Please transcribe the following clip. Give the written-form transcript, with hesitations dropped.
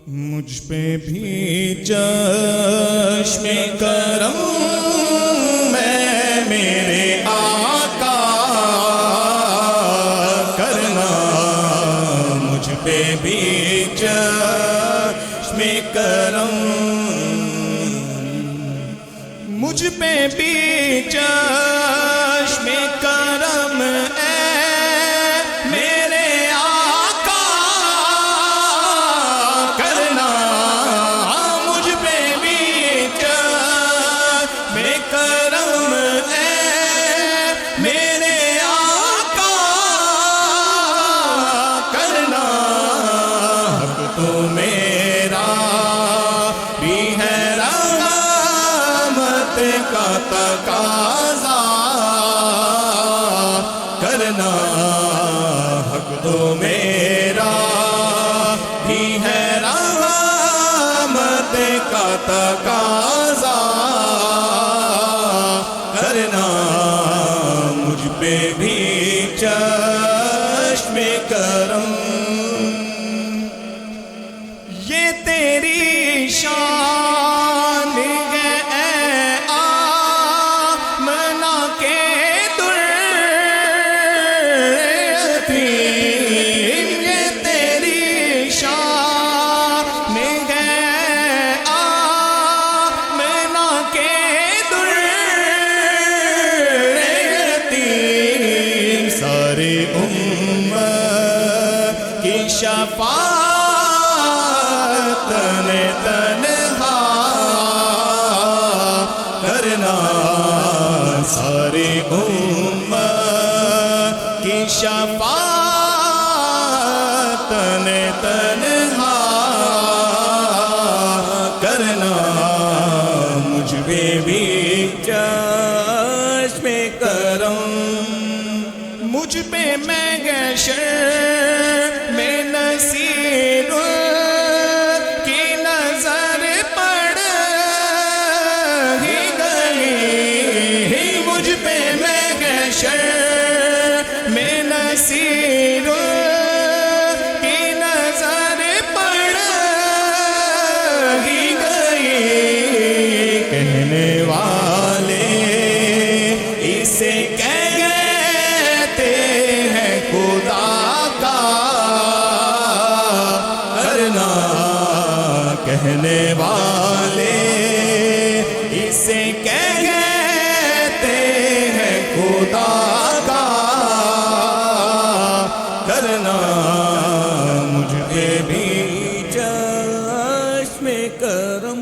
مجھ پہ بھی چشم کرم میں میرے آقا کرنا، مجھ پہ بھی چشم کرم، مجھ پہ بھی چشم کرم تو میرا بھی ہے رحمت کا تقاضا کرنا، حق تو میرا بھی ہے رحمت کا تقاضا کرنا، مجھ پہ بھی چشم کرم، یہ تیری شان ہے اے آمنہ کے در یتیم، یہ تیری شان ہے آمنہ کے در یتیم، ساری امت کی شفاعت تنہا کرنا، ساری امت کی شفاعت تنہا کرنا، مجھ پہ بھی چشم کرم، مجھ پہ محشر میں نصیر میں نصیر کی نظر پڑ ہی گئی، کہنے والے اسے کہتے ہیں خدا کا کرنا، کہنے والے اسے کہتے ہیں خدا کا کرنا، مجھ پہ بھی چشم کرم۔